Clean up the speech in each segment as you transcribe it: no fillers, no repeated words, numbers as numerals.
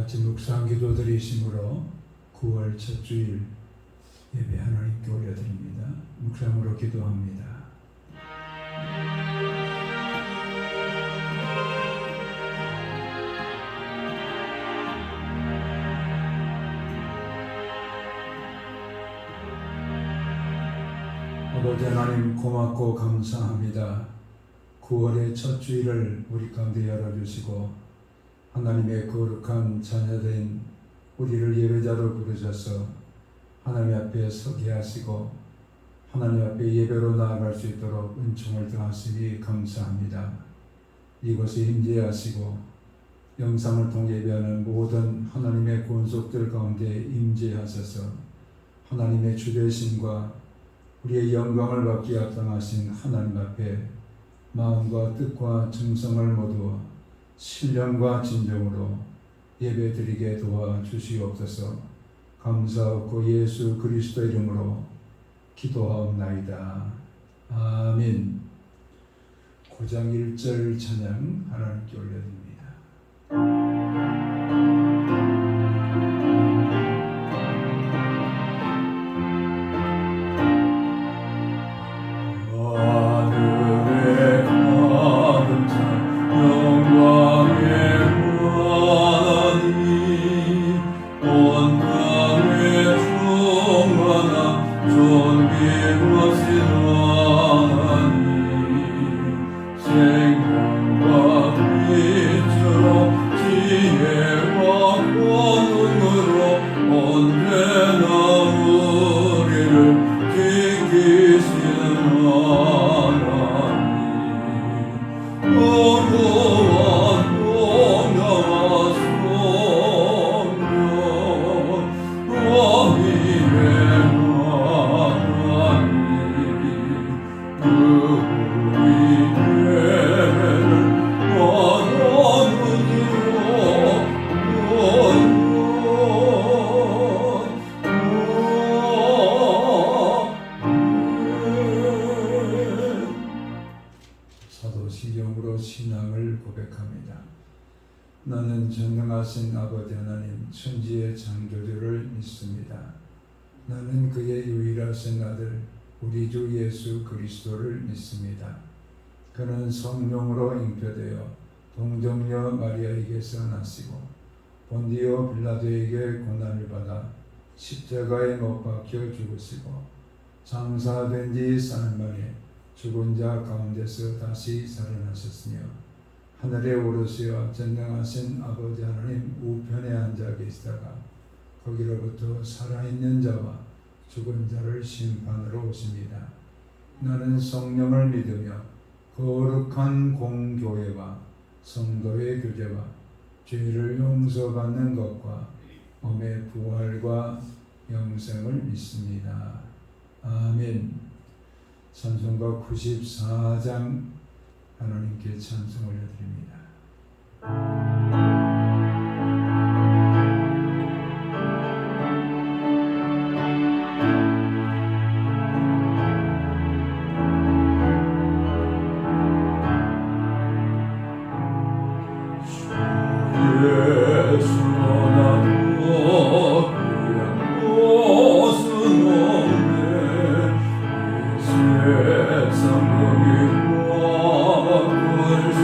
같이 묵상 기도 드리심으로 9월 첫 주일 예배 하나님께 올려드립니다. 묵상으로 기도합니다. 아버지 하나님 고맙고 감사합니다. 9월의 첫 주일을 우리 가운데 열어주시고 하나님의 거룩한 자녀된 우리를 예배자로 부르셔서 하나님 앞에 서게 하시고 하나님 앞에 예배로 나아갈 수 있도록 은총을 더하시니 감사합니다. 이곳에 임재하시고 영상을 통해 예배하는 모든 하나님의 권속들 가운데 임재하셔서 하나님의 주되심과 우리의 영광을 받기 합당하신 하나님 앞에 마음과 뜻과 정성을 모두 신령과 진정으로 예배드리게 도와주시옵소서. 감사하고 예수 그리스도 이름으로 기도하옵나이다. 아멘. 9장 1절 찬양 하나님께 올려드립니다. 사도신경으로 신앙을 고백합니다. 나는 전능하신 아버지 하나님 천지의 창조주를 믿습니다. 나는 그의 유일하신 아들 우리 주 예수 그리스도를 믿습니다. 그는 성령으로 잉태되어 동정녀 마리아에게서 나시고 본디오 빌라도에게 고난을 받아 십자가에 못 박혀 죽으시고 장사된 지 사흘 만에 죽은 자 가운데서 다시 살아나셨으며 하늘에 오르시어 전능하신 아버지 하나님 우편에 앉아 계시다가 거기로부터 살아있는 자와 죽은 자를 심판으로 오십니다. 나는 성령을 믿으며 거룩한 공교회와 성도의 교제와 죄를 용서받는 것과 몸의 부활과 영생을 믿습니다. 아멘. 찬송가 94장 하나님께 찬송 올려드립니다. 성령이 와볼 수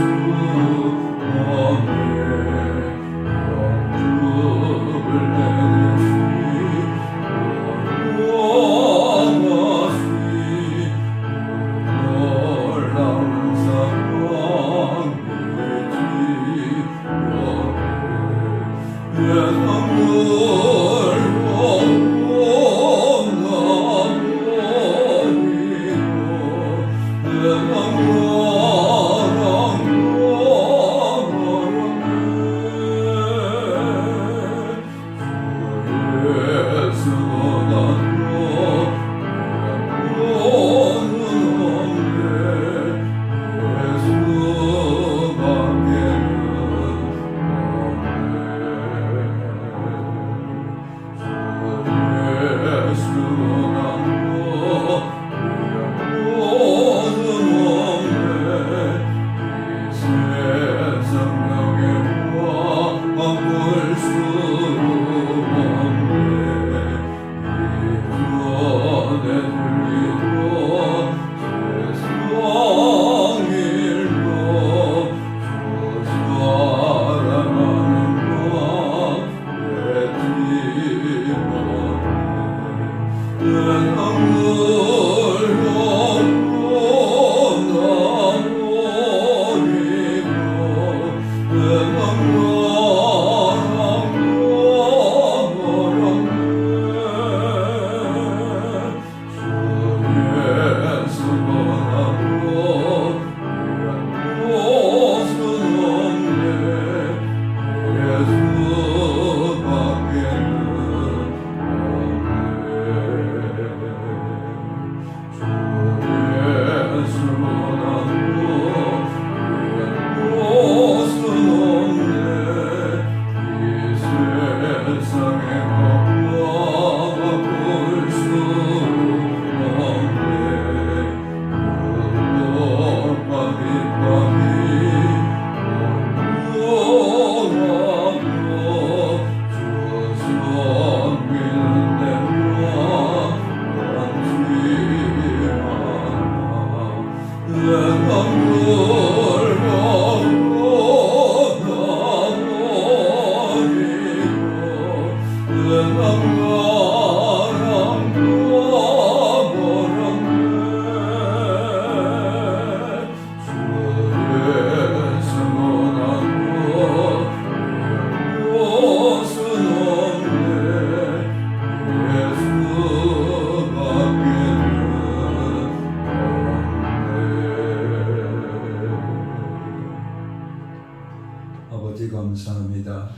아버지 감사합니다.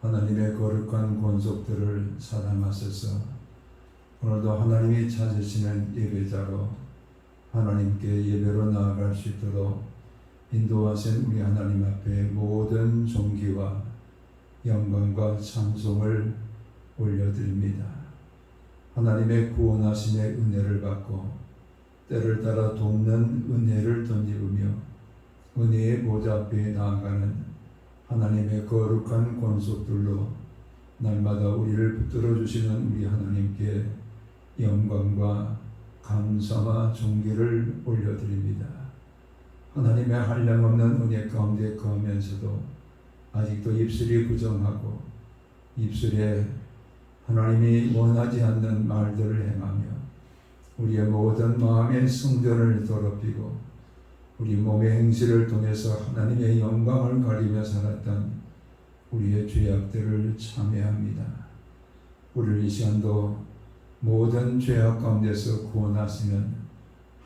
하나님의 거룩한 권속들을 사랑하셔서 오늘도 하나님이 찾으시는 예배자로 하나님께 예배로 나아갈 수 있도록 인도하신 우리 하나님 앞에 모든 존귀와 영광과 찬송을 올려드립니다. 하나님의 구원하심의 은혜를 받고 때를 따라 돕는 은혜를 덧입으며 은혜의 보좌 앞에 나아가는 하나님의 거룩한 권속들로 날마다 우리를 붙들어 주시는 우리 하나님께 영광과 감사와 존귀를 올려드립니다. 하나님의 한량없는 은혜 가운데 거하면서도 아직도 입술이 부정하고 입술에 하나님이 원하지 않는 말들을 행하며 우리의 모든 마음의 성전을 더럽히고 우리 몸의 행실을 통해서 하나님의 영광을 가리며 살았던 우리의 죄악들을 참회합니다. 우리를 이 시간도 모든 죄악 가운데서 구원하시는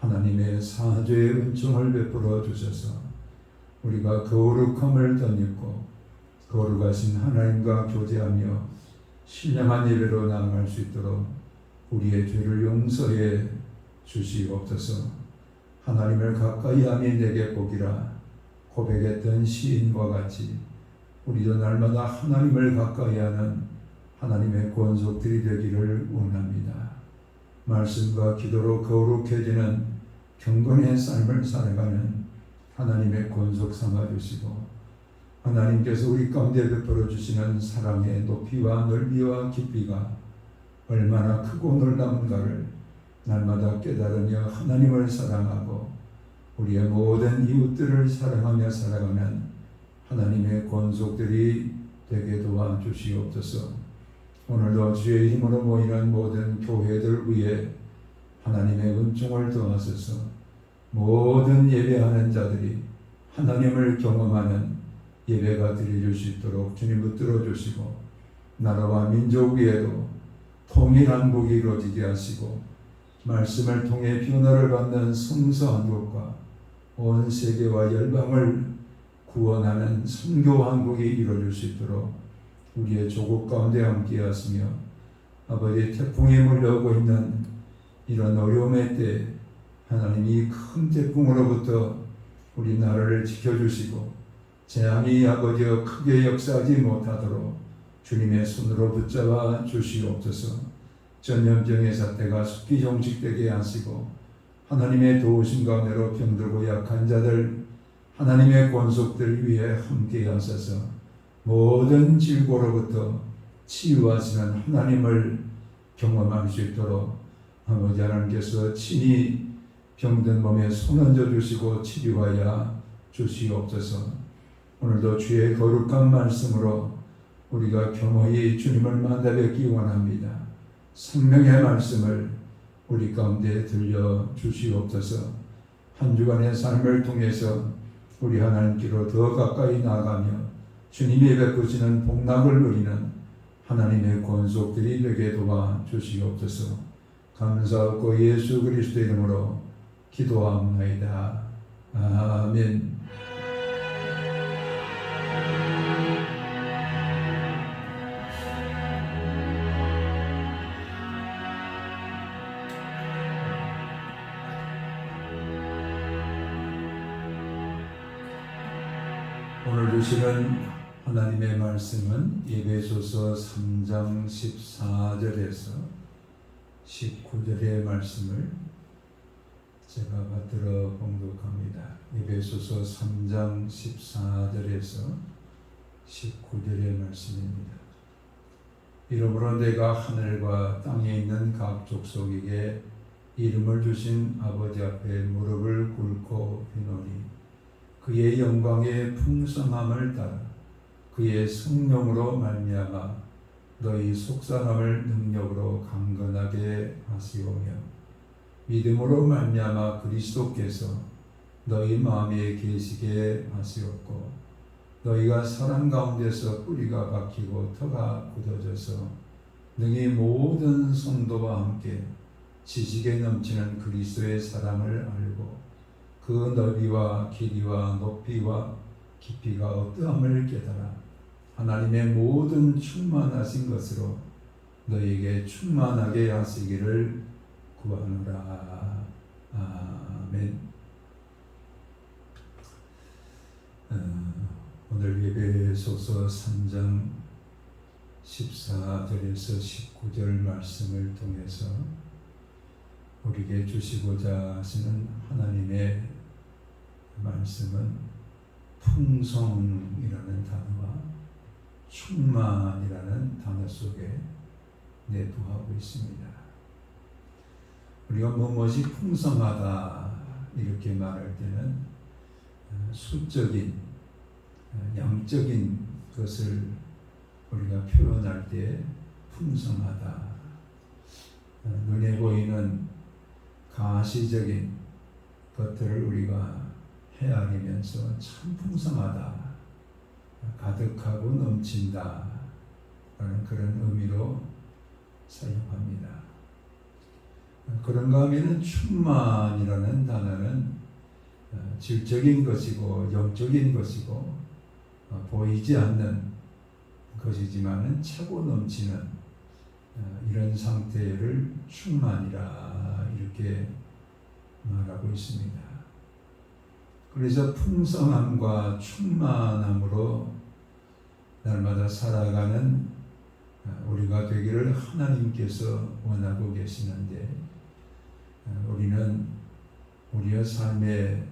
하나님의 사죄의 은총을 베풀어 주셔서 우리가 거룩함을 덧입고 거룩하신 하나님과 교제하며 신령한 예배로 나아갈 수 있도록 우리의 죄를 용서해 주시옵소서. 하나님을 가까이 함이 내게 복이라 고백했던 시인과 같이 우리도 날마다 하나님을 가까이 하는 하나님의 권속들이 되기를 원합니다. 말씀과 기도로 거룩해지는 경건의 삶을 살아가는 하나님의 권속 삼아주시고 하나님께서 우리 가운데 베풀어 주시는 사랑의 높이와 넓이와 깊이가 얼마나 크고 놀라운가를 날마다 깨달으며 하나님을 사랑하고 우리의 모든 이웃들을 사랑하며 살아가는 하나님의 권속들이 되게 도와주시옵소서. 오늘도 주의 힘으로 모이는 모든 교회들 위해 하나님의 은총을 더하소서. 모든 예배하는 자들이 하나님을 경험하는 예배가 드려질 수 있도록 주님 붙들어 주시고 나라와 민족 위에도 통일한 복이 이루어지게 하시고 말씀을 통해 변화를 받는 성서 한국과 온 세계와 열방을 구원하는 선교 한국이 이루어질 수 있도록 우리의 조국 가운데 함께 하시며 아버지 태풍이 몰려오고 있는 이런 어려움의 때 하나님이 큰 태풍으로부터 우리 나라를 지켜주시고 재앙이 아버지여 크게 역사하지 못하도록 주님의 손으로 붙잡아 주시옵소서. 전염병의 사태가 속히 종식되게 하시고 하나님의 도우심 가운데로 병들고 약한 자들 하나님의 권속들 위해 함께 하셔서 모든 질고로부터 치유하시는 하나님을 경험할 수 있도록 아버지 하나님께서 친히 병든 몸에 손 얹어 주시고 치료하여 주시옵소서. 오늘도 주의 거룩한 말씀으로 우리가 겸허히 주님을 만나뵙기 원합니다. 생명의 말씀을 우리 가운데 들려 주시옵소서. 한 주간의 삶을 통해서 우리 하나님께로 더 가까이 나아가며 주님이 베푸시는 복락을 누리는 하나님의 권속들이 되게 도와 주시옵소서. 감사하고 예수 그리스도의 이름으로 기도합나이다. 아멘. 오늘 주시는 하나님의 말씀은 에베소서 3장 14절에서 19절의 말씀을 제가 받들어 봉독합니다. 에베소서 3장 14절에서 19절의 말씀입니다. 이러므로 내가 하늘과 땅에 있는 각 족속에게 이름을 주신 아버지 앞에 무릎을 꿇고 비노니 그의 영광의 풍성함을 따라 그의 성령으로 말미암아 너희 속상함을 능력으로 강건하게 하시오며 믿음으로 말미암아 그리스도께서 너희 마음에 계시게 하시었고 너희가 사랑 가운데서 뿌리가 박히고 터가 굳어져서 능히 모든 성도와 함께 지식에 넘치는 그리스도의 사랑을 알고 그 넓이와 길이와 높이와 깊이가 어떠함을 깨달아 하나님의 모든 충만하신 것으로 너에게 충만하게 하시기를 구하노라. 아멘. 오늘 예배소서 3장 14절에서 19절 말씀을 통해서 우리에게 주시고자 하시는 하나님의 말씀은 풍성이라는 단어와 충만이라는 단어 속에 내포하고 있습니다. 우리가 무엇이 풍성하다 이렇게 말할 때는 수적인, 양적인 것을 우리가 표현할 때 풍성하다. 눈에 보이는 가시적인 것들을 우리가 헤아리면서 참 풍성하다, 가득하고 넘친다 라는 그런 의미로 사용합니다. 그런가 하면 충만이라는 단어는 질적인 것이고 영적인 것이고 보이지 않는 것이지만은 차고 넘치는 이런 상태를 충만이라 이렇게 말하고 있습니다. 그래서 풍성함과 충만함으로 날마다 살아가는 우리가 되기를 하나님께서 원하고 계시는데, 우리는 우리의 삶에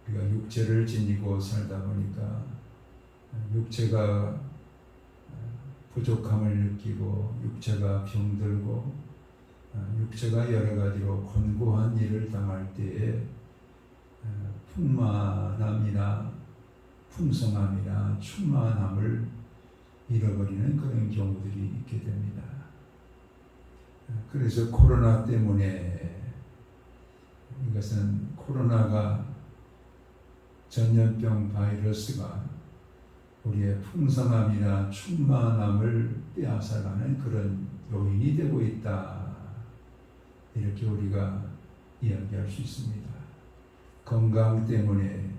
우리가 육체를 지니고 살다 보니까 육체가 부족함을 느끼고 육체가 병들고 육체가 여러 가지로 곤고한 일을 당할 때에 풍만함이나 풍성함이나 충만함을 잃어버리는 그런 경우들이 있게 됩니다. 그래서 코로나 때문에, 이것은 코로나가 전염병 바이러스가 우리의 풍성함이나 충만함을 빼앗아가는 그런 요인이 되고 있다, 이렇게 우리가 이야기할 수 있습니다. 건강 때문에,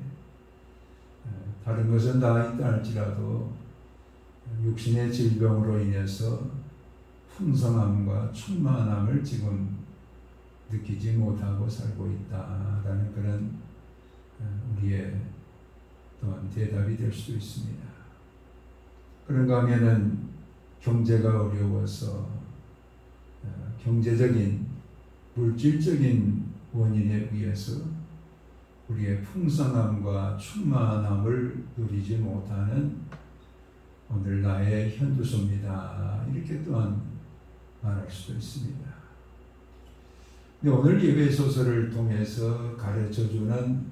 다른 것은 다 있다 할지라도 육신의 질병으로 인해서 풍성함과 충만함을 지금 느끼지 못하고 살고 있다라는 그런 우리의 또한 대답이 될 수도 있습니다. 그런가 하면은 경제가 어려워서 경제적인 물질적인 원인에 의해서 우리의 풍성함과 충만함을 누리지 못하는 오늘날의 현두소입니다, 이렇게 또한 말할 수도 있습니다. 오늘 예배 소설을 통해서 가르쳐주는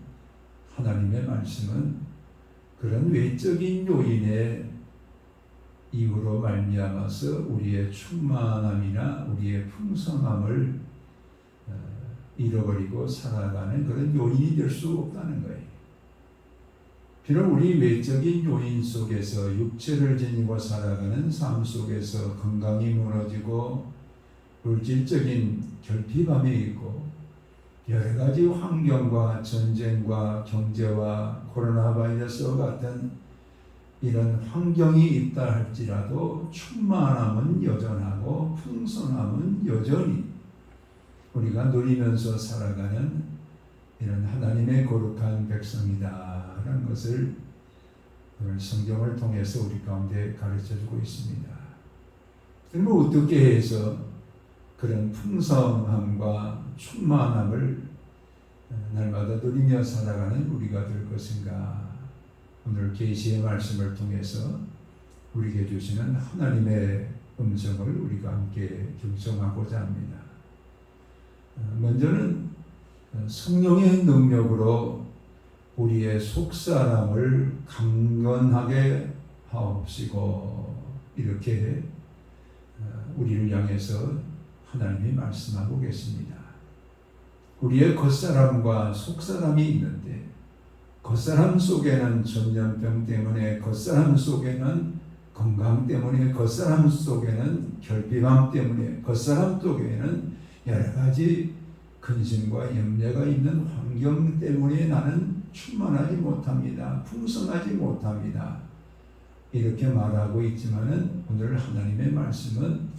하나님의 말씀은 그런 외적인 요인의 이유로 말미암아서 우리의 충만함이나 우리의 풍성함을 잃어버리고 살아가는 그런 요인이 될 수 없다는 거예요. 비록 우리 외적인 요인 속에서 육체를 지니고 살아가는 삶 속에서 건강이 무너지고 물질적인 결핍함이 있고 여러 가지 환경과 전쟁과 경제와 코로나 바이러스와 같은 이런 환경이 있다 할지라도 충만함은 여전하고 풍성함은 여전히 우리가 누리면서 살아가는 이런 하나님의 거룩한 백성이다라는 것을 오늘 성경을 통해서 우리 가운데 가르쳐주고 있습니다. 그럼 어떻게 해서 그런 풍성함과 충만함을 날마다 누리며 살아가는 우리가 될 것인가? 오늘 계시의 말씀을 통해서 우리에게 주시는 하나님의 음성을 우리가 함께 경청하고자 합니다. 먼저는 성령의 능력으로 우리의 속사람을 강건하게 하옵시고, 이렇게 우리를 향해서 하나님이 말씀하고 계십니다. 우리의 겉사람과 속사람이 있는데, 겉사람 속에는 전염병 때문에, 겉사람 속에는 건강 때문에, 겉사람 속에는 결핍함 때문에, 겉사람 속에는 여러 가지 근심과 염려가 있는 환경 때문에 나는 충만하지 못합니다. 풍성하지 못합니다. 이렇게 말하고 있지만은 오늘 하나님의 말씀은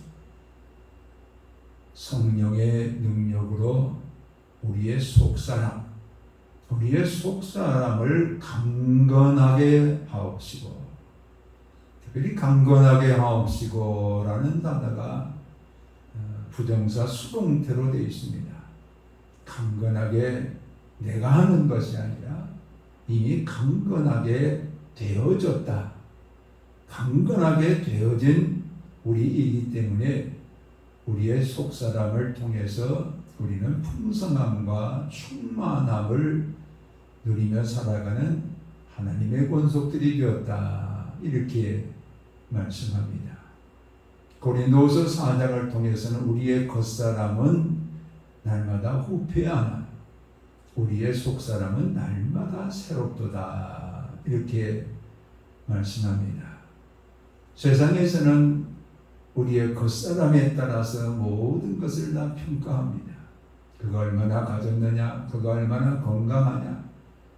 성령의 능력으로 우리의 속사람을 강건하게 하옵시고, 특별히 강건하게 하옵시고라는 단어가 부정사 수동태로 되어 있습니다. 강건하게 내가 하는 것이 아니라 이미 강건하게 되어졌다. 강건하게 되어진 우리이기 때문에 우리의 속사람을 통해서 우리는 풍성함과 충만함을 누리며 살아가는 하나님의 권속들이 되었다. 이렇게 말씀합니다. 고린도서 4장을 통해서는 우리의 겉사람은 날마다 후패하나 우리의 속사람은 날마다 새롭도다. 이렇게 말씀합니다. 세상에서는 우리의 겉사람에 따라서 모든 것을 다 평가합니다. 그가 얼마나 가졌느냐, 그가 얼마나 건강하냐,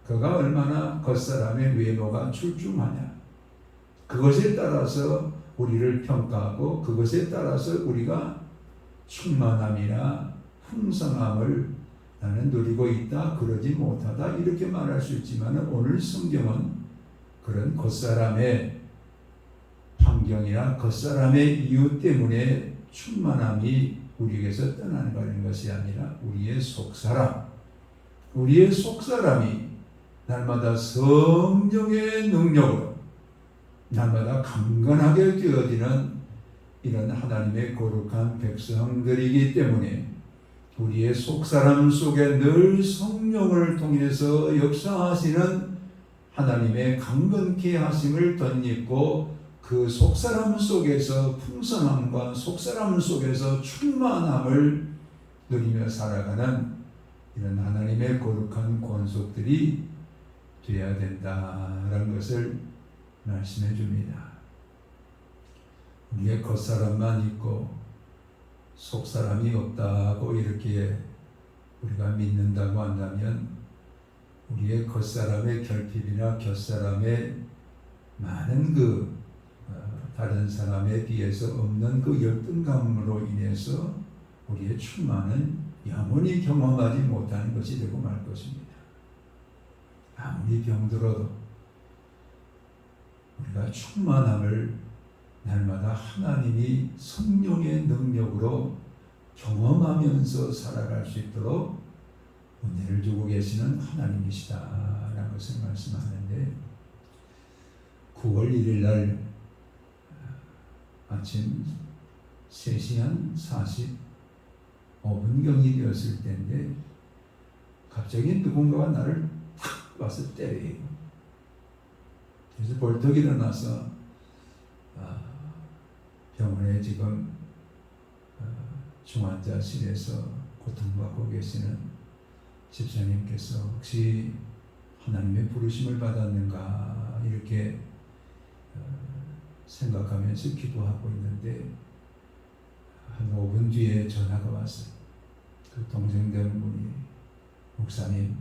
그가 얼마나 겉사람의 외모가 출중하냐, 그것에 따라서 우리를 평가하고 그것에 따라서 우리가 충만함이나 풍성함을 나는 누리고 있다, 그러지 못하다 이렇게 말할 수 있지만 오늘 성경은 그런 겉사람의 환경이나 겉사람의 이유 때문에 충만함이 우리에게서 떠나는 것이 아니라 우리의 속사람이 날마다 성령의 능력으로 날마다 강건하게 되어지는 이런 하나님의 거룩한 백성들이기 때문에 우리의 속사람 속에 늘 성령을 통해서 역사하시는 하나님의 강건케 하심을 덧입고 그 속사람 속에서 풍성함과 속사람 속에서 충만함을 누리며 살아가는 이런 하나님의 거룩한 권속들이 되어야 된다라는 것을 말씀해 줍니다. 우리의 겉사람만 있고 속사람이 없다고 이렇게 우리가 믿는다고 한다면 우리의 겉사람의 결핍이나 겉사람의 많은 다른 사람에 비해서 없는 그 열등감으로 인해서 우리의 충만은 영원히 경험하지 못하는 것이 되고 말 것입니다. 아무리 병들어도 우리가 충만함을 날마다 하나님이 성령의 능력으로 경험하면서 살아갈 수 있도록 은혜를 주고 계시는 하나님이시다라는 것을 말씀하는데 9월 1일 날 아침 3시 한 45분경이 되었을 때인데 갑자기 누군가가 나를 탁 와서 때려요. 그래서 벌떡 일어나서 병원에 지금 중환자실에서 고통받고 계시는 집사님께서 혹시 하나님의 부르심을 받았는가 이렇게 생각하면서 기도하고 있는데 한 5분 뒤에 전화가 왔어요. 그 동생된 분이 목사님,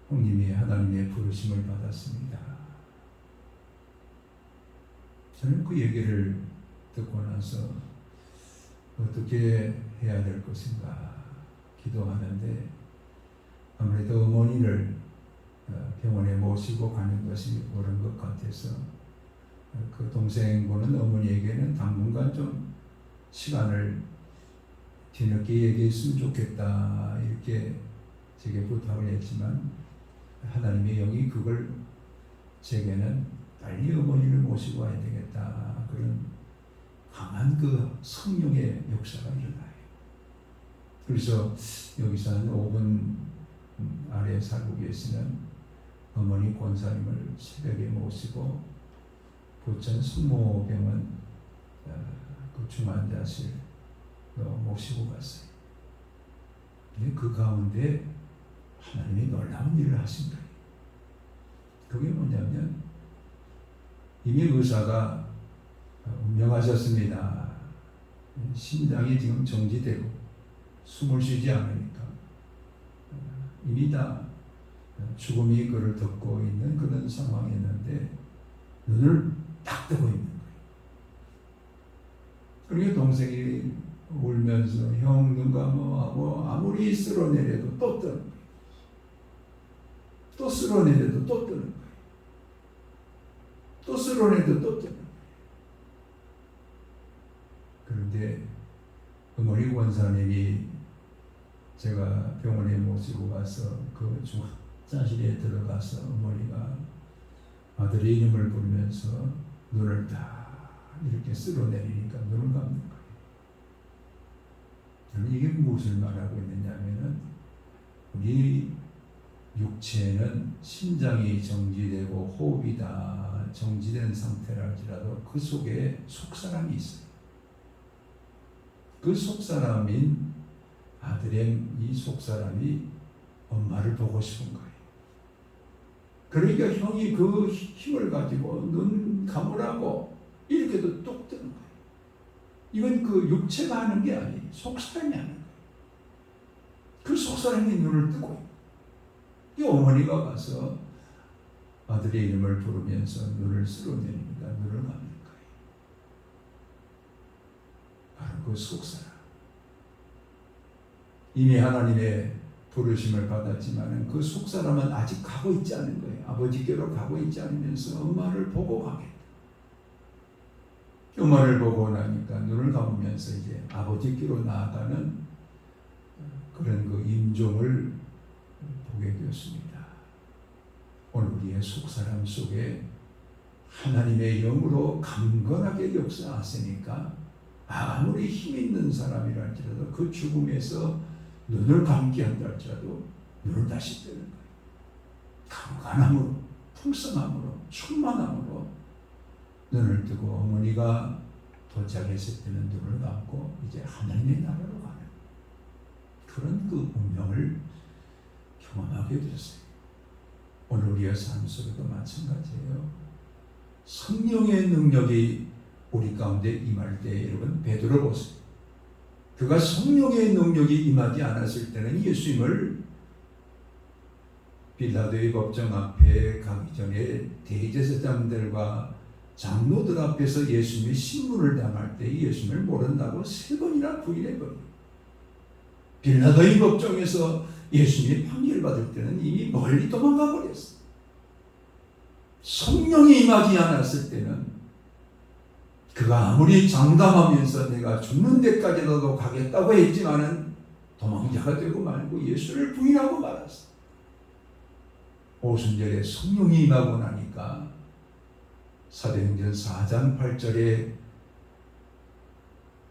형님이 하나님의 부르심을 받았습니다. 저는 그 얘기를 듣고 나서 어떻게 해야 될 것인가 기도하는데 아무래도 어머니를 병원에 모시고 가는 것이 옳은 것 같아서 그 동생분은 어머니에게는 당분간 좀 시간을 뒤늦게 얘기했으면 좋겠다 이렇게 제게 부탁을 했지만 하나님의 영이 그걸 제게는 빨리 어머니를 모시고 와야 되겠다 그런 강한 그 성령의 역사가 일어나요. 그래서 여기서 한 5분 아래 살고 계시는 어머니 권사님을 새벽에 모시고 부천 성모병원 그 중환자실 모시고 갔어요. 근데 그 가운데 하나님이 놀라운 일을 하신 거예요. 그게 뭐냐면 이미 의사가 운명하셨습니다. 심장이 지금 정지되고 숨을 쉬지 않으니까 이미 다 죽음이 그를 덮고 있는 그런 상황이었는데 눈을 딱 뜨고 있는 거예요. 그러니까 동생이 울면서 형 눈 감아하고 아무리 쓸어내려도 또 뜨는 거예요. 또 쓸어내려도 또 뜨는 거예요. 또 쓸어내도 또 뜨는 거예요. 그런데 어머니 권사님이 제가 병원에 모시고 가서 그 중환자실에 들어가서 어머니가 아들의 이름을 부르면서 눈을 딱 이렇게 쓸어내리니까 눈을 감는 거예요. 저는 이게 무엇을 말하고 있느냐면은 우리 육체는 심장이 정지되고 호흡이 다 정지된 상태라 할지라도 그 속에 속사람이 있어요. 그 속사람인 아들의 이 속사람이 엄마를 보고 싶은 거예요. 그러니까 형이 그 힘을 가지고 눈 감으라고 이렇게도 뚝 뜨는 거예요. 이건 그 육체가 하는 게 아니에요. 속사람이 하는 거예요. 그 속사람이 눈을 뜨고 있는 거예요. 이 어머니가 가서 아들의 이름을 부르면서 눈을 쓸어내니까 눈을 감는 거예요. 바로 그 속사람. 이미 하나님의 부르심을 받았지만 그 속사람은 아직 가고 있지 않은 거예요. 아버지께로 가고 있지 않으면서 엄마를 보고 가겠다. 엄마를 보고 나니까 눈을 감으면서 이제 아버지께로 나아가는 그런 그 임종을 보게 되었습니다. 오늘 우리의 속사람 속에 하나님의 영으로 강건하게 역사하시니까 아무리 힘 있는 사람이라 할지라도 그 죽음에서 눈을 감게 한다 할지라도 눈을 다시 뜨는 거예요. 강건함으로, 풍성함으로, 충만함으로 눈을 뜨고 어머니가 도착했을 때는 눈을 감고 이제 하나님의 나라로 가는 그런 그 운명을 경험하게 되었어요. 오늘 우리의 삶 속에도 마찬가지예요. 성령의 능력이 우리 가운데 임할 때 여러분 베드로 보세요. 그가 성령의 능력이 임하지 않았을 때는 예수님을 빌라도의 법정 앞에 가기 전에 대제사장들과 장로들 앞에서 예수님의 신문을 당할 때 예수님을 모른다고 3번이나 부인해버려요. 빌라도의 법정에서 예수님이 판결받을 때는 이미 멀리 도망가 버렸어요. 성령이 임하지 않았을 때는 그가 아무리 장담하면서 내가 죽는 데까지라도 가겠다고 했지만은 도망자가 되고 말고 예수를 부인하고 말았어. 오순절에 성령이 임하고 나니까 사도행전 4장 8절에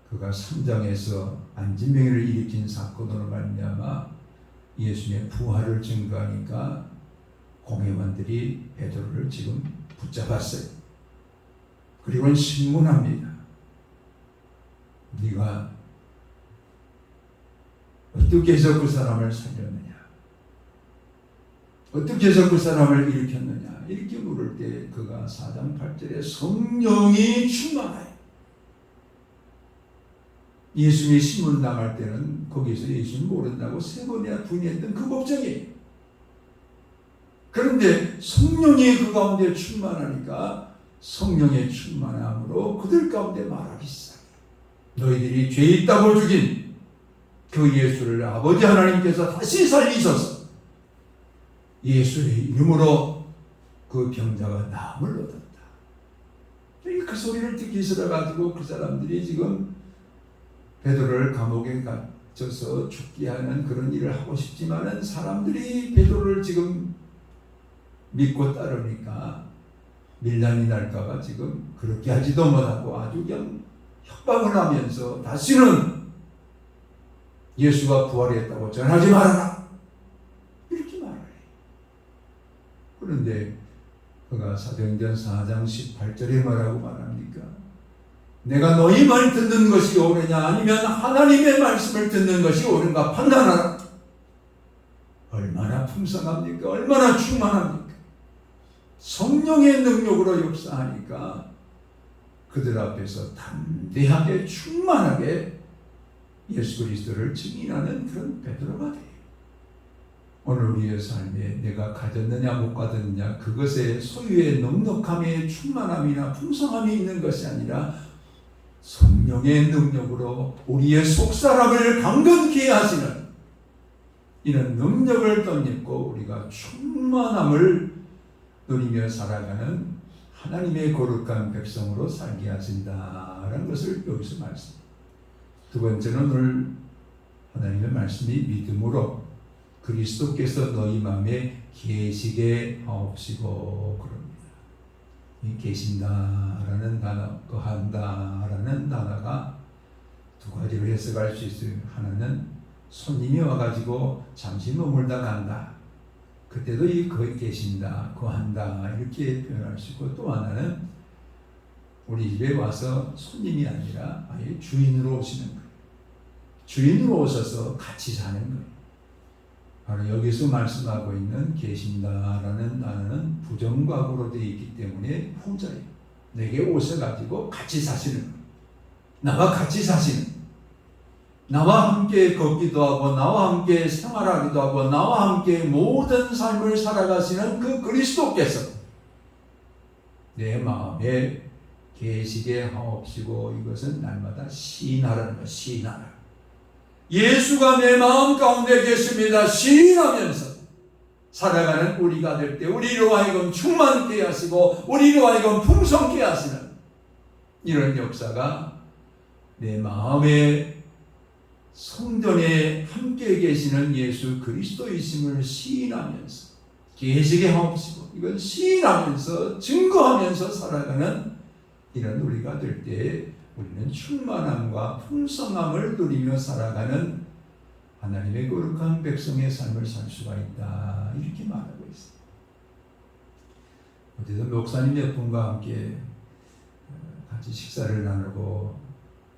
그가 3장에서 안진병을 일으킨 사건으로 말미암아 예수님의 부활을 증거하니까 공회원들이 베드로를 지금 붙잡았어요. 그리고 신문합니다. 네가 어떻게 해서 그 사람을 살렸느냐? 어떻게 해서 그 사람을 일으켰느냐? 이렇게 물을 때 그가 4장 8절에 성령이 충만하여 예수님이 신문당할 때는 거기서 예수님 모른다고 3번이나 부인했던 그 법정이에요. 그런데 성령이 그 가운데 충만하니까 성령의 충만함으로 그들 가운데 말하기 시작해요. 너희들이 죄 있다고 죽인 그 예수를 아버지 하나님께서 다시 살리셔서 예수의 이름으로 그 병자가 나음을 얻었다. 그 소리를 듣기 싫어가지고 그 사람들이 지금 베드로를 감옥에 갇혀서 죽게 하는 그런 일을 하고 싶지만은 사람들이 베드로를 지금 믿고 따르니까 밀란이 날까봐 지금 그렇게 하지도 못하고 아주 그냥 협박을 하면서 다시는 예수가 부활했다고 전하지 말아라 이렇게 말해요. 그런데 그가 사도행전 4장 18절에 뭐라고 말합니까? 내가 너희 말 듣는 것이 옳으냐 아니면 하나님의 말씀을 듣는 것이 옳은가 판단하라. 얼마나 풍성합니까? 얼마나 충만합니까? 성령의 능력으로 역사하니까 그들 앞에서 담대하게 충만하게 예수 그리스도를 증인하는 그런 베드로가 돼요. 오늘 우리의 삶에 내가 가졌느냐 못 가졌느냐 그것에 소유의 넉넉함의 충만함이나 풍성함이 있는 것이 아니라 성령의 능력으로 우리의 속사람을 강건케 하시는 이런 능력을 덧입고 우리가 충만함을 누리며 살아가는 하나님의 거룩한 백성으로 살게 하신다라는 것을 여기서 말씀합니다. 두 번째는 오늘 하나님의 말씀이 믿음으로 그리스도께서 너희 마음에 계시게 하옵시고 그럽니다. 이 계신다라는 단어, 거한다라는 단어가 두 가지로 해석할 수 있어요. 하나는 손님이 와가지고 잠시 머물다 간다. 그때도 이 거기 계신다, 거한다 이렇게 표현할 수 있고, 또 하나는 우리 집에 와서 손님이 아니라 아예 주인으로 오시는 거예요. 주인으로 오셔서 같이 사는 거예요. 바로 여기서 말씀하고 있는 계신다라는 단어는 부정과거로 되어 있기 때문에 후자예요. 내게 오셔가지고 같이 사시는 거예요. 나와 같이 사시는, 나와 함께 걷기도 하고 나와 함께 생활하기도 하고 나와 함께 모든 삶을 살아가시는 그 그리스도께서 내 마음에 계시게 하옵시고, 이것은 날마다 시인하라는 거예요. 시인하라. 예수가 내 마음 가운데 계십니다. 시인하면서 살아가는 우리가 될 때 우리로 하여금 충만케 하시고 우리로 하여금 풍성케 하시는 이런 역사가 내 마음에 성전에 함께 계시는 예수 그리스도이심을 시인하면서 계시게 하옵시고, 이건 시인하면서 증거하면서 살아가는 이런 우리가 될 때 우리는 충만함과 풍성함을 누리며 살아가는 하나님의 거룩한 백성의 삶을 살 수가 있다, 이렇게 말하고 있습니다. 어쨌든 목사님 몇 분과 함께 같이 식사를 나누고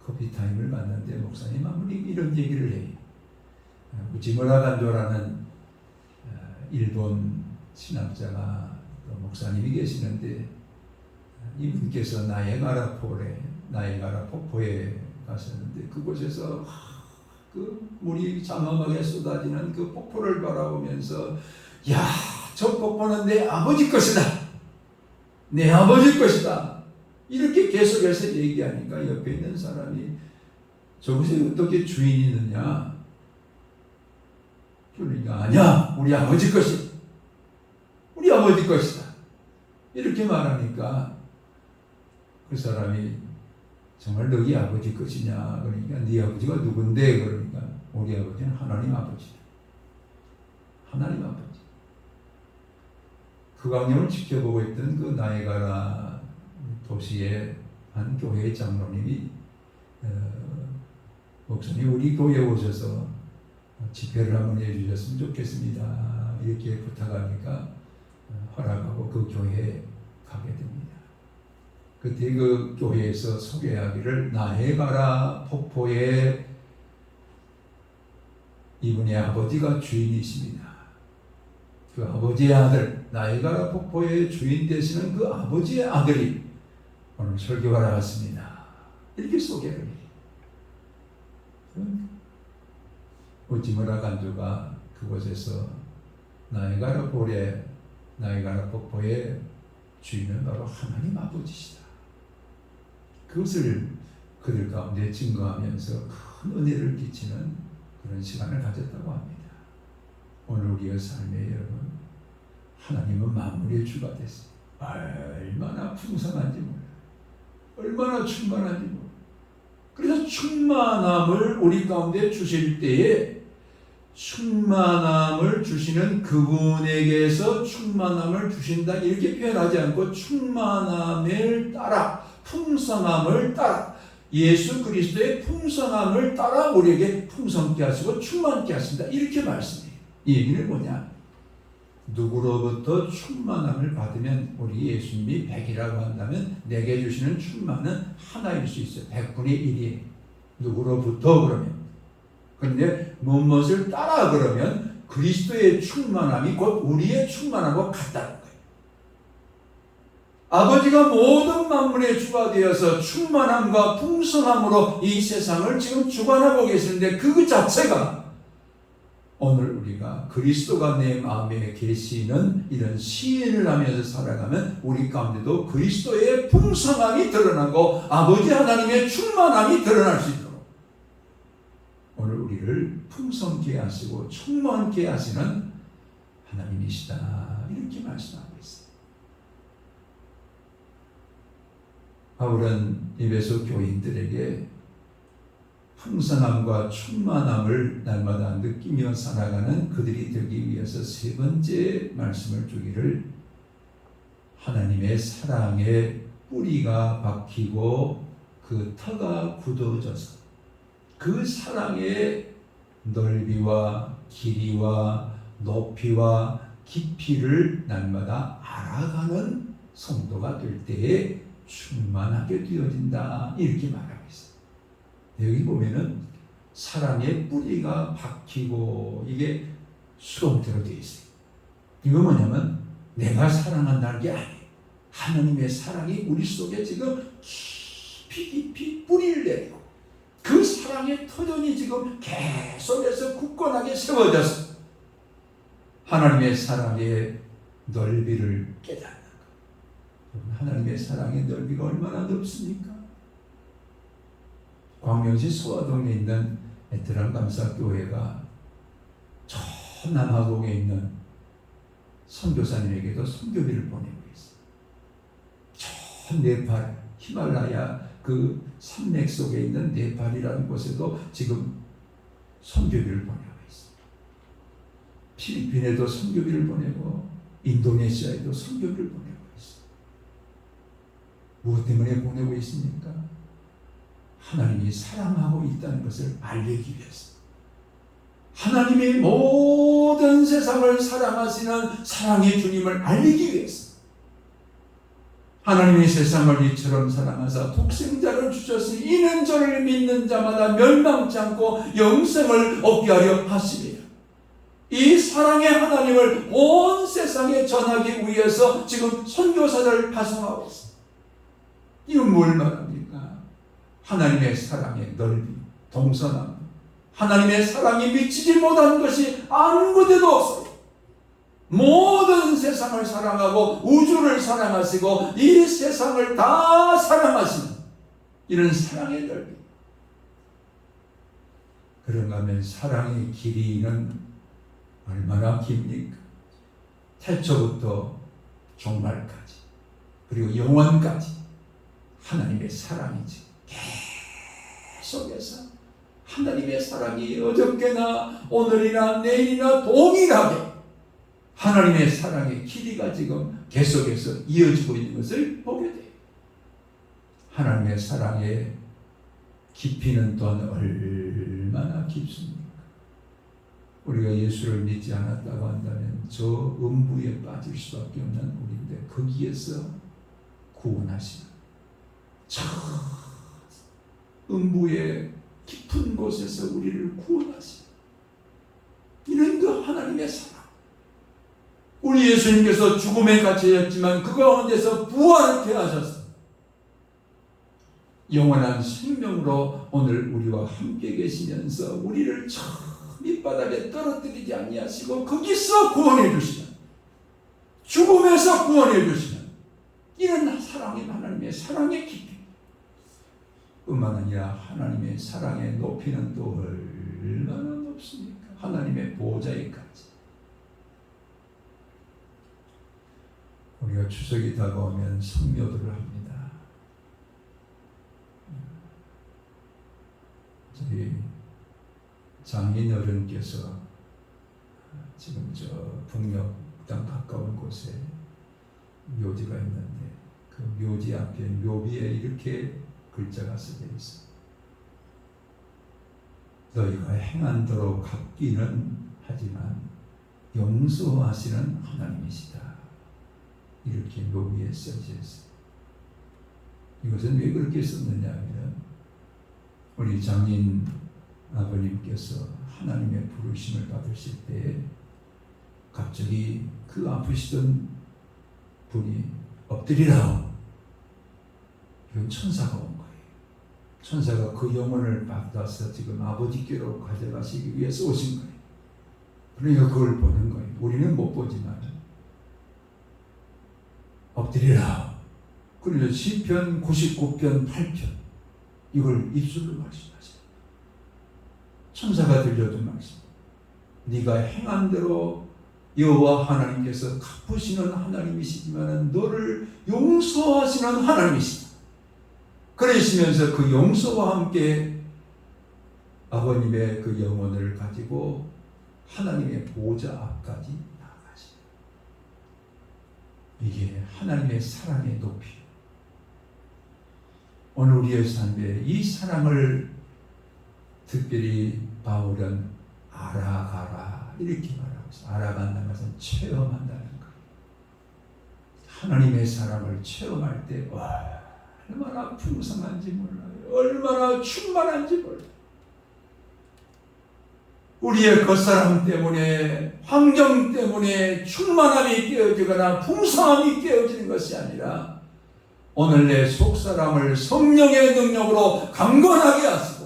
커피 타임을 갖는데 목사님 아무리 이런 얘기를 해요. 우지무라 간조라는 일본 신학자가 목사님이 계시는데, 이분께서 나이아가라 폭포에 가셨는데 그곳에서 그 물이 장엄하게 쏟아지는 그 폭포를 바라보면서, 야, 저 폭포는 내 아버지 것이다, 내 아버지 것이다, 이렇게 계속해서 얘기하니까 옆에 있는 사람이 저곳에 어떻게 주인이 있느냐, 그러니까 아니야, 우리 아버지 것이다, 우리 아버지 것이다, 이렇게 말하니까 그 사람이 정말 너희 아버지 것이냐, 그러니까 네 아버지가 누군데, 그러니까 우리 아버지는 하나님 아버지다, 하나님 아버지. 그 광경을 지켜보고 있던 그 나이아가라 도시의 한 교회의 장로님이 목사님 우리 교회에 오셔서 집회를 한번 해주셨으면 좋겠습니다, 이렇게 부탁하니까 허락하고 그 교회에 가게 됩니다. 그때 그 교회에서 소개하기를 나이아가라 폭포에 이분의 아버지가 주인이십니다. 그 아버지의 아들, 나이아가라 폭포의 주인 되시는 그 아버지의 아들이 오늘 설교가 나왔습니다, 이렇게 소개를 해요. 우지무라 간조가 그곳에서 나이아가라 폭포의 주인은 바로 하나님 아버지시다, 그것을 그들 가운데 증거하면서 큰 은혜를 끼치는 그런 시간을 가졌다고 합니다. 오늘 우리의 삶에 여러분, 하나님은 만물의 주가 됐어요. 얼마나 풍성한지 몰라요. 얼마나 충만한지 몰라요. 그래서 충만함을 우리 가운데 주실 때에 충만함을 주시는 그분에게서 충만함을 주신다, 이렇게 표현하지 않고 충만함을 따라, 풍성함을 따라, 예수 그리스도의 풍성함을 따라 우리에게 풍성케 하시고 충만케 하신다, 이렇게 말씀해요. 이 얘기는 뭐냐? 누구로부터 충만함을 받으면, 우리 예수님이 100이라고 한다면 내게 주시는 충만은 하나일 수 있어요. 100분의 1이에요. 누구로부터 그러면. 그런데 무엇을 따라 그러면 그리스도의 충만함이 곧 우리의 충만함과 같다는 거예요. 아버지가 모든 만물의 주가 되어서 충만함과 풍성함으로 이 세상을 지금 주관하고 계시는데, 그 자체가 오늘 우리가 그리스도가 내 마음에 계시는 이런 시인을 하면서 살아가면 우리 가운데도 그리스도의 풍성함이 드러나고 아버지 하나님의 충만함이 드러날 수 있도록 오늘 우리를 풍성케 하시고 충만케 하시는 하나님이시다, 이렇게 말씀하고 있습니다. 바울은 에베소 교인들에게 풍성함과 충만함을 날마다 느끼며 살아가는 그들이 되기 위해서 세 번째 말씀을 주기를, 하나님의 사랑에 뿌리가 박히고 그 터가 굳어져서 그 사랑의 넓이와 길이와 높이와 깊이를 날마다 알아가는 성도가 될 때에 충만하게 되어진다, 이렇게 말하고 있어요. 여기 보면은 사랑의 뿌리가 박히고 이게 수동태로 되어 있어요. 이거 뭐냐면 내가 사랑한다는 게 아니에요. 하나님의 사랑이 우리 속에 지금 깊이 뿌리를 내리고 그 사랑의 터전이 지금 계속해서 굳건하게 세워져서 하나님의 사랑의 넓이를 깨닫는 것. 하나님의 사랑의 넓이가 얼마나 넓습니까? 광명시 소화동에 있는 베테랑 감사교회가 저 남아공에 있는 선교사님에게도 선교비를 보내고 있어요. 저 네팔 히말라야 그 산맥 속에 있는 네팔이라는 곳에도 지금 선교비를 보내고 있어요. 필리핀에도 선교비를 보내고 인도네시아에도 선교비를 보내고 있어요. 무엇 때문에 보내고 있습니까? 하나님이 사랑하고 있다는 것을 알리기 위해서. 하나님이 모든 세상을 사랑하시는 사랑의 주님을 알리기 위해서. 하나님이 세상을 이처럼 사랑하사 독생자를 주셨으니 이는 저를 믿는 자마다 멸망치 않고 영생을 얻게 하려 하시리라. 이 사랑의 하나님을 온 세상에 전하기 위해서 지금 선교사를 파송하고 있습니다. 이건 뭘 말합니까? 하나님의 사랑의 넓이, 동서남, 하나님의 사랑이 미치지 못한 것이 아무데도 없어요. 모든 세상을 사랑하고 우주를 사랑하시고 이 세상을 다 사랑하시는 이런 사랑의 넓이. 그런가 하면 사랑의 길이는 얼마나 깁니까? 태초부터 종말까지, 그리고 영원까지 하나님의 사랑이지. 계속해서 하나님의 사랑이 어저께나 오늘이나 내일이나 동일하게 하나님의 사랑의 길이가 지금 계속해서 이어지고 있는 것을 보게 돼요. 하나님의 사랑의 깊이는 또한 얼마나 깊습니까? 우리가 예수를 믿지 않았다고 한다면 저 음부에 빠질 수밖에 없는 우리인데 거기에서 구원하시는 저 음부의 깊은 곳에서 우리를 구원하시는 이런 그 하나님의 사랑. 우리 예수님께서 죽음에 갇혀졌지만 그 가운데서 부활케 하셔서 영원한 생명으로 오늘 우리와 함께 계시면서 우리를 저 밑바닥에 떨어뜨리지 아니하시고 거기서 구원해 주시는, 죽음에서 구원해 주시는 이런 사랑이 하나님의 사랑의 깊이. 뿐만 아니라 하나님의 사랑의 높이는 또 얼마나 높습니까? 하나님의 보좌에까지. 우리가 추석이 다가오면 성묘들을 합니다. 저희 장인 어른께서 지금 저 북녘 가까운 곳에 묘지가 있는데 그 묘지 앞에 묘비에 이렇게 글자가 쓰여 있어. 너희가 행한대로 갚기는 하지만 용서하시는 하나님이시다. 이렇게 묘비에 써져 있어요. 이것은 왜 그렇게 썼느냐 하면 우리 장인 아버님께서 하나님의 부르심을 받으실 때 갑자기 그 아프시던 분이 엎드리라. 이건 천사가 온 거예요. 천사가 그 영혼을 받아서 지금 아버지께로 가져가시기 위해서 오신 거예요. 그러니까 그걸 보는 거예요. 우리는 못 보지만 엎드리라. 그래서 시편 99편 8편 이걸 입술로 말씀하세요. 천사가 들려준 말씀. 네가 행한 대로 여호와 하나님께서 갚으시는 하나님이시지만 너를 용서하시는 하나님이시다. 그러시면서 그 용서와 함께 아버님의 그 영혼을 가지고 하나님의 보좌 앞까지 나아가시다. 이게 하나님의 사랑의 높이. 오늘 우리의 삶에 이 사랑을 특별히 바울은 알아가라 이렇게 말하고 있어요. 알아간다는 것은 체험한다는 것. 하나님의 사랑을 체험할 때 얼마나 풍성한지 몰라요. 얼마나 충만한지 몰라요. 우리의 겉사람 때문에, 환경 때문에 충만함이 깨어지거나 풍성함이 깨어지는 것이 아니라 오늘 내 속사람을 성령의 능력으로 강건하게 하시고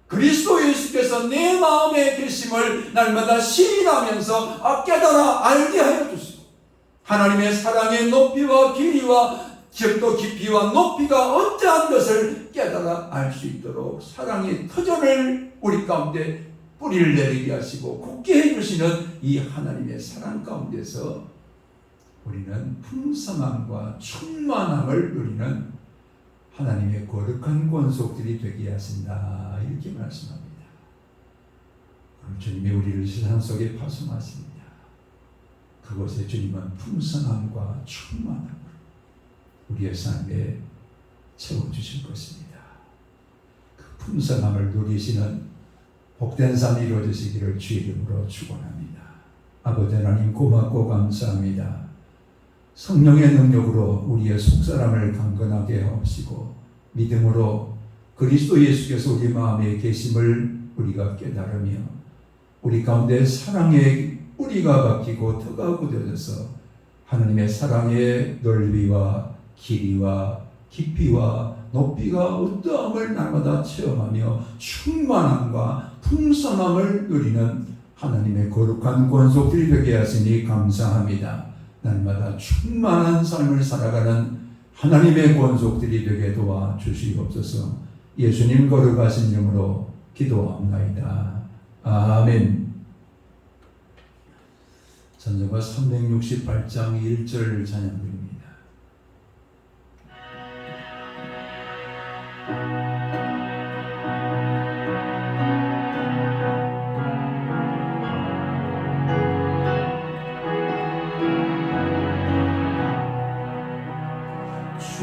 그리스도 예수께서 내 마음에 계심을 날마다 시인하면서 깨달아 알게 하여 주시고 하나님의 사랑의 높이와 길이와 또 깊이와 높이가 어떠한 것을 깨달아 알 수 있도록 사랑의 터전을 우리 가운데 뿌리를 내리게 하시고 굳게 해주시는 이 하나님의 사랑 가운데서 우리는 풍성함과 충만함을 누리는 하나님의 거룩한 권속들이 되게 하신다 이렇게 말씀합니다. 오늘 주님이 우리를 세상 속에 파송하십니다. 그곳에 주님은 풍성함과 충만함을 우리의 삶에 채워주실 것입니다. 그 풍성함을 누리시는 복된 삶이 이루어지시기를 주의 이름으로 축원합니다. 아버지 하나님 고맙고 감사합니다. 성령의 능력으로 우리의 속사람을 강건하게 하시고 믿음으로 그리스도 예수께서 우리 마음에 계심을 우리가 깨달으며 우리 가운데 사랑의 뿌리가 박히고 터가 굳어져서 하나님의 사랑의 넓이와 길이와 깊이와 높이가 어떠함을 날마다 체험하며 충만함과 풍성함을 누리는 하나님의 거룩한 권속들이 되게 하시니 감사합니다. 날마다 충만한 삶을 살아가는 하나님의 권속들이 되게 도와 주시옵소서. 예수님 거룩하신 이름으로 기도합나이다. 아멘. 전서가 368장 1절 찬양드립니다. 주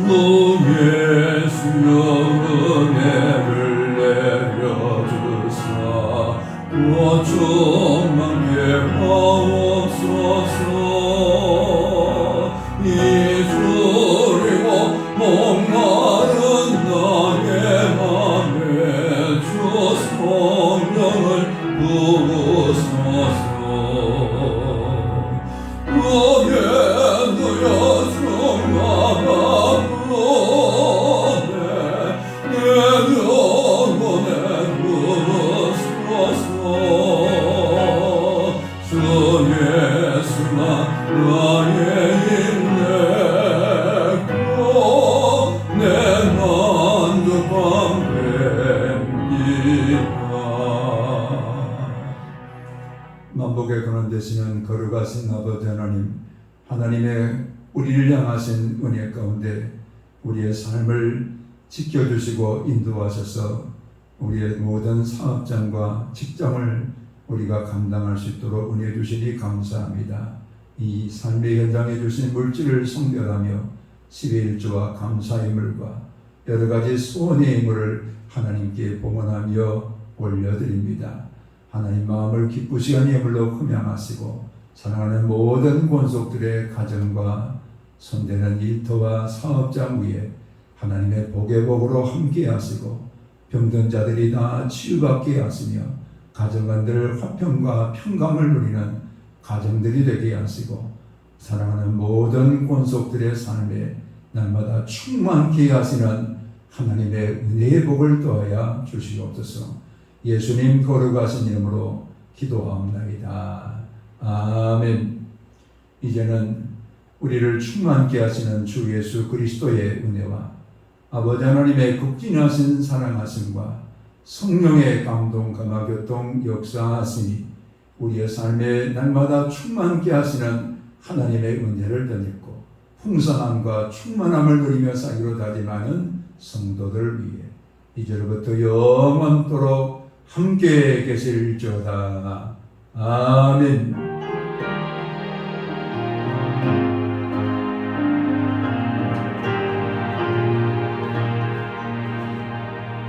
예수여 은혜를 내려주사 고통만게 하옵소서. 이주리고 목마른 나의 맘에 주 성령을 부으소서. 너의 누여 만복의 근원 되시는 거룩하신 아버지 하나님, 하나님의 우리를 향하신 은혜 가운데 우리의 삶을 지켜주시고 인도하셔서 우리의 모든 사업장과 직장을 우리가 감당할 수 있도록 은혜 주시니 감사합니다. 이 삶의 현장에 주신 물질을 성별하며 10의 1조와 감사의 물과 여러 가지 소원의 힘을 하나님께 봉헌하며 올려드립니다. 하나님 마음을 기쁘시게 예물로 흠양하시고 사랑하는 모든 권속들의 가정과 손대는 일터와 사업장 위에 하나님의 복의 복으로 함께 하시고 병든 자들이 다 치유받게 하시며 가정간들 화평과 평강을 누리는 가정들이 되게 하시고 사랑하는 모든 권속들의 삶에 날마다 충만케 하시는 하나님의 은혜의 복을 더하여 주시옵소서. 예수님 거룩하신 이름으로 기도하옵나이다. 아멘. 이제는 우리를 충만케 하시는 주 예수 그리스도의 은혜와 아버지 하나님의 극진하신 사랑하심과 성령의 감동 감화교통 역사하시니 우리의 삶에 날마다 충만케 하시는 하나님의 은혜를 덧입고 풍성함과 충만함을 누리며 살기로 다짐하는 성도들 위해 이제로부터 영원토록 함께 계실지어다. 아멘.